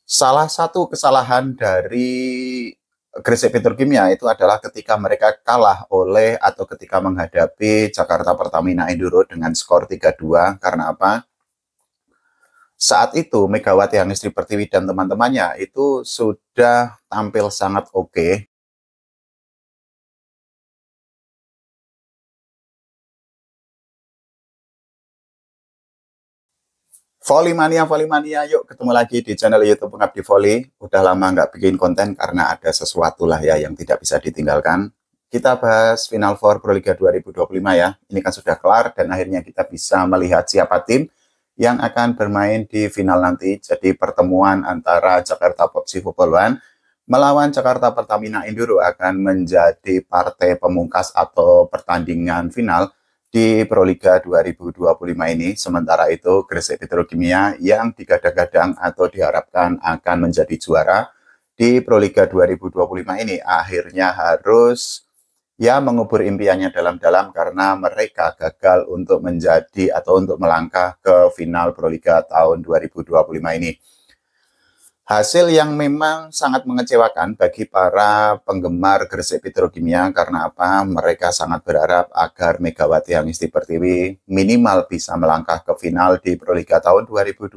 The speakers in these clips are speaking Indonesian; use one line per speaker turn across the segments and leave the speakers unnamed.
Salah satu kesalahan dari Gresik Petrokimia itu adalah ketika mereka kalah oleh atau ketika menghadapi Jakarta Pertamina Enduro dengan skor 3-2. Karena apa? Saat itu Megawati Hangestri Pertiwi dan teman-temannya itu sudah tampil sangat oke. Volley Mania, yuk ketemu lagi di channel YouTube Pengabdi Volley. Udah lama nggak bikin konten karena ada sesuatu lah ya yang tidak bisa ditinggalkan. Kita bahas Final Four Pro Liga 2025 ya. Ini kan sudah kelar dan akhirnya kita bisa melihat siapa tim yang akan bermain di final nanti. Jadi pertemuan antara Jakarta Popsi Football One melawan Jakarta Pertamina Enduro akan menjadi partai pemungkas atau pertandingan final di Proliga 2025 ini. Sementara itu Gresik Petrokimia yang digadang-gadang atau diharapkan akan menjadi juara di Proliga 2025 ini akhirnya harus mengubur impiannya dalam-dalam karena mereka gagal untuk menjadi atau untuk melangkah ke final Proliga tahun 2025 ini. Hasil yang memang sangat mengecewakan bagi para penggemar Gresik Petrokimia karena apa? Mereka sangat berharap agar Megawati Hangestri Pertiwi minimal bisa melangkah ke final di Proliga tahun 2025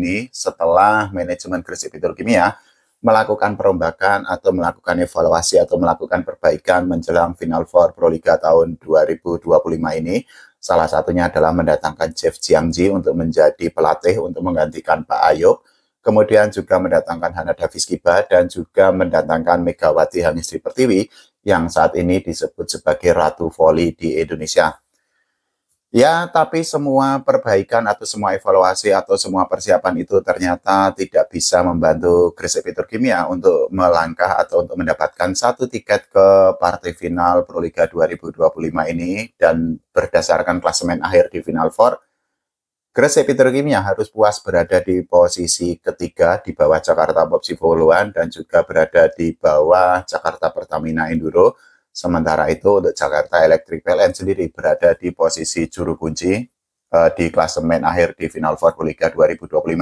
ini setelah manajemen Gresik Petrokimia melakukan perombakan atau melakukan evaluasi atau melakukan perbaikan menjelang Final Four Proliga tahun 2025 ini. Salah satunya adalah mendatangkan Jeff Jiangji untuk menjadi pelatih untuk menggantikan Pak Ayub. Kemudian juga mendatangkan Hana Davis Kiba dan juga mendatangkan Megawati Hangestri Pertiwi yang saat ini disebut sebagai Ratu Voli di Indonesia. Ya, tapi semua perbaikan atau semua evaluasi atau semua persiapan itu ternyata tidak bisa membantu Gresik Petrokimia untuk melangkah atau untuk mendapatkan satu tiket ke partai final Proliga 2025 ini. Dan berdasarkan klasemen akhir di Final Four, Gresik Petrokimia harus puas berada di posisi ketiga di bawah Jakarta Popsi Voluan dan juga berada di bawah Jakarta Pertamina Enduro. Sementara itu untuk Jakarta Electric PLN sendiri berada di posisi juru kunci di klasemen akhir di Final Four Liga 2025.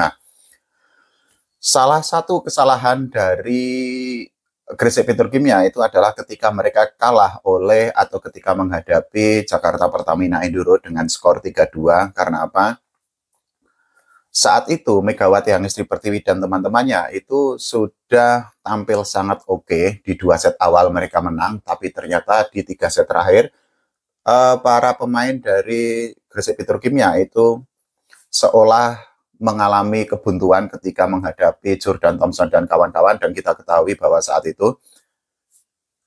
Salah satu kesalahan dari Gresik Petrokimia itu adalah ketika mereka kalah oleh atau ketika menghadapi Jakarta Pertamina Enduro dengan skor 3-2. Karena apa? Saat itu Megawati Hangestri Pertiwi dan teman-temannya itu sudah tampil sangat oke. Di 2 set awal mereka menang, tapi ternyata di 3 set terakhir para pemain dari Gresik Petrokimia itu seolah mengalami kebuntuan ketika menghadapi Jordan Thompson dan kawan-kawan. Dan kita ketahui bahwa saat itu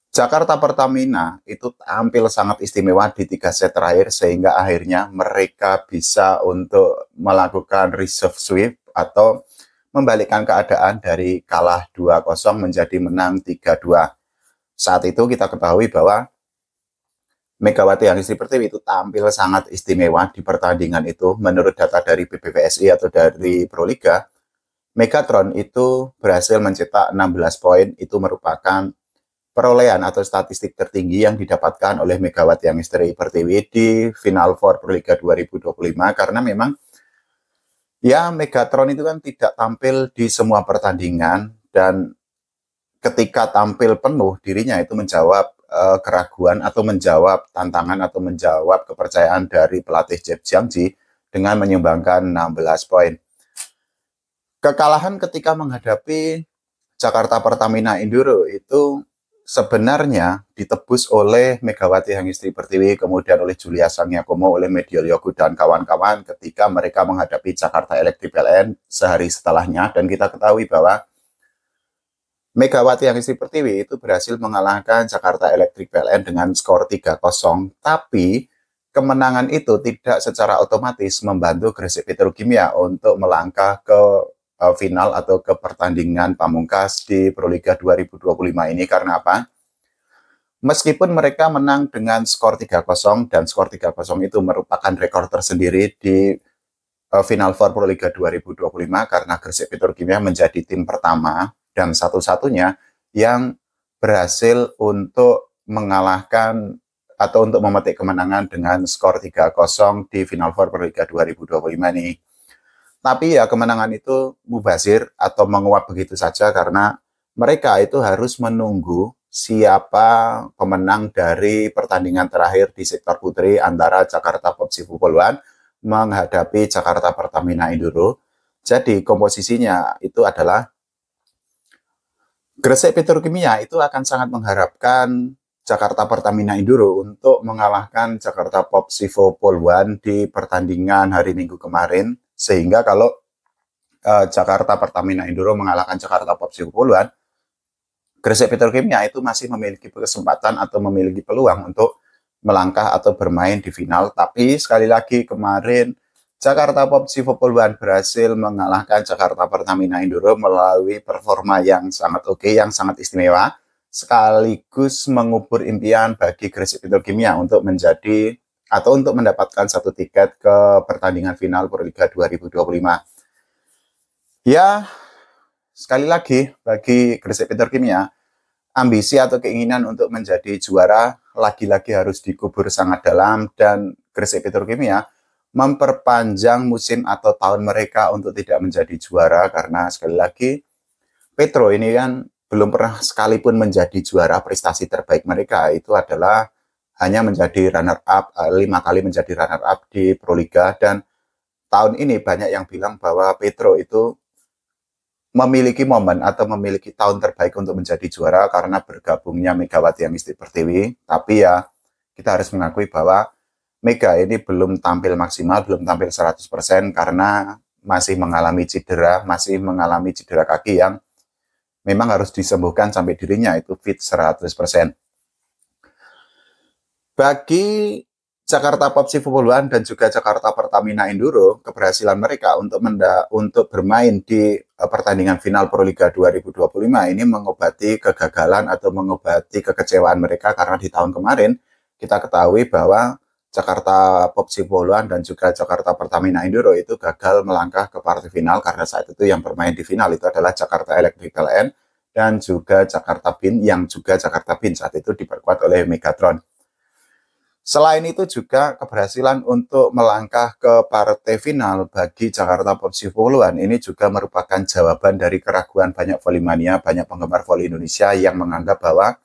Jakarta Pertamina itu tampil sangat istimewa di 3 set terakhir sehingga akhirnya mereka bisa untuk melakukan reserve sweep atau membalikkan keadaan dari kalah 2-0 menjadi menang 3-2. Saat itu kita ketahui bahwa Megawati Hangestri Pertiwi itu tampil sangat istimewa di pertandingan itu. Menurut data dari BBVSI atau dari Proliga, Megatron itu berhasil mencetak 16 poin, itu merupakan perolehan atau statistik tertinggi yang didapatkan oleh Megawati Hangestri Pertiwi di Final Four Proliga 2025 karena memang ya Megatron itu kan tidak tampil di semua pertandingan dan ketika tampil penuh dirinya itu menjawab keraguan atau menjawab tantangan atau menjawab kepercayaan dari pelatih Jeff Jiangji dengan menyumbangkan 16 poin. Kekalahan ketika menghadapi Jakarta Pertamina Enduro itu sebenarnya ditebus oleh Megawati Hangestri Pertiwi, kemudian oleh Julia Sangyakomo, oleh Medio Yogu dan kawan-kawan ketika mereka menghadapi Jakarta Electric PLN sehari setelahnya. Dan kita ketahui bahwa Megawati Hangestri Pertiwi itu berhasil mengalahkan Jakarta Electric PLN dengan skor 3-0, tapi kemenangan itu tidak secara otomatis membantu Gresik Petrokimia untuk melangkah ke final atau ke pertandingan pamungkas di Proliga 2025 ini. Karena apa? Meskipun mereka menang dengan skor 3-0 dan skor 3-0 itu merupakan rekor tersendiri di Final Four Proliga 2025 karena Gresik Petrokimia menjadi tim pertama dan satu-satunya yang berhasil untuk mengalahkan atau untuk memetik kemenangan dengan skor 3-0 di Final Four Proliga 2025 ini. Tapi ya kemenangan itu mubazir atau menguap begitu saja karena mereka itu harus menunggu siapa pemenang dari pertandingan terakhir di sektor putri antara Jakarta Popsi Poluan menghadapi Jakarta Pertamina Enduro. Jadi komposisinya itu adalah Gresik Petrokimia itu akan sangat mengharapkan Jakarta Pertamina Enduro untuk mengalahkan Jakarta Popsi Poluan di pertandingan hari Minggu kemarin. Sehingga kalau Jakarta Pertamina Enduro mengalahkan Jakarta Popsi Poluan, Gresik Petrokimia itu masih memiliki kesempatan atau memiliki peluang untuk melangkah atau bermain di final. Tapi sekali lagi kemarin Jakarta Popsi Poluan berhasil mengalahkan Jakarta Pertamina Enduro melalui performa yang sangat oke, yang sangat istimewa, sekaligus mengubur impian bagi Gresik Petrokimia untuk menjadi atau untuk mendapatkan satu tiket ke pertandingan final Proliga 2025. Ya, sekali lagi bagi Gresik Petrokimia, ambisi atau keinginan untuk menjadi juara lagi-lagi harus dikubur sangat dalam, dan Gresik Petrokimia memperpanjang musim atau tahun mereka untuk tidak menjadi juara karena sekali lagi Petro ini kan belum pernah sekalipun menjadi juara. Prestasi terbaik mereka itu adalah hanya menjadi runner up, 5 kali menjadi runner up di Proliga, dan tahun ini banyak yang bilang bahwa Petro itu memiliki momen atau memiliki tahun terbaik untuk menjadi juara karena bergabungnya Megawati Amisti Pertiwi. Tapi ya kita harus mengakui bahwa Mega ini belum tampil maksimal, belum tampil 100% karena masih mengalami cedera kaki yang memang harus disembuhkan sampai dirinya itu fit 100%. Bagi Jakarta Popsi Poluan dan juga Jakarta Pertamina Enduro, keberhasilan mereka untuk bermain di pertandingan final Proliga 2025 ini mengobati kegagalan atau mengobati kekecewaan mereka karena di tahun kemarin kita ketahui bahwa Jakarta Popsi Poluan dan juga Jakarta Pertamina Enduro itu gagal melangkah ke partai final karena saat itu yang bermain di final itu adalah Jakarta Electric PLN dan juga Jakarta Bin, yang juga Jakarta Bin saat itu diperkuat oleh Megatron. Selain itu juga keberhasilan untuk melangkah ke partai final bagi Jakarta Popsi Poluan ini juga merupakan jawaban dari keraguan banyak volley-mania, banyak penggemar volley Indonesia yang menganggap bahwa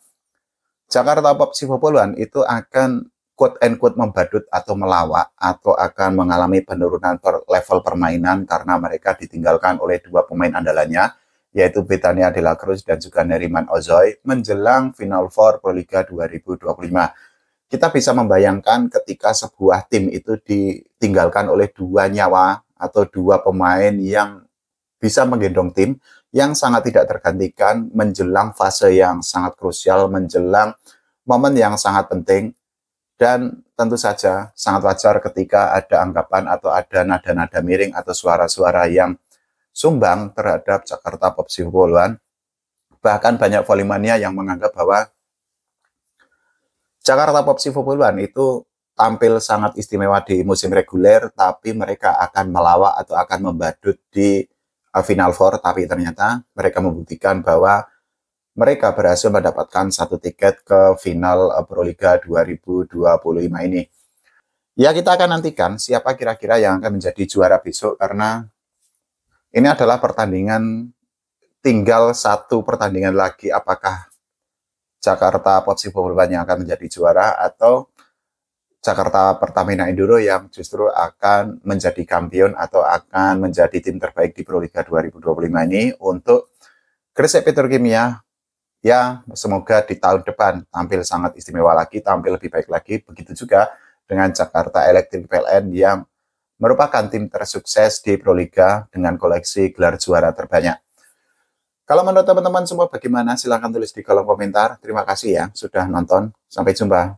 Jakarta Popsi Poluan itu akan quote-unquote membadut atau melawak atau akan mengalami penurunan level permainan karena mereka ditinggalkan oleh dua pemain andalannya, yaitu Betania De La Cruz dan juga Neriman Ozoy menjelang Final Four Proliga 2025. Kita bisa membayangkan ketika sebuah tim itu ditinggalkan oleh dua nyawa atau dua pemain yang bisa menggendong tim yang sangat tidak tergantikan menjelang fase yang sangat krusial, menjelang momen yang sangat penting. Dan tentu saja sangat wajar ketika ada anggapan atau ada nada-nada miring atau suara-suara yang sumbang terhadap Jakarta Popsi Poluan. Bahkan banyak volley-mania yang menganggap bahwa Jakarta Popsi Poluan itu tampil sangat istimewa di musim reguler, tapi mereka akan melawak atau akan membadut di Final Four. Tapi ternyata mereka membuktikan bahwa mereka berhasil mendapatkan satu tiket ke final Proliga 2025 ini. Ya, kita akan nantikan siapa kira-kira yang akan menjadi juara besok, karena ini adalah pertandingan, tinggal satu pertandingan lagi, apakah Jakarta Popsi Poluan yang akan menjadi juara atau Jakarta Pertamina Enduro yang justru akan menjadi kampion atau akan menjadi tim terbaik di Proliga 2025 ini. Untuk Gresik Petrokimia, ya semoga di tahun depan tampil sangat istimewa lagi, tampil lebih baik lagi. Begitu juga dengan Jakarta Electric PLN yang merupakan tim tersukses di Proliga dengan koleksi gelar juara terbanyak. Kalau menurut teman-teman semua bagaimana? Silahkan tulis di kolom komentar. Terima kasih ya sudah nonton. Sampai jumpa.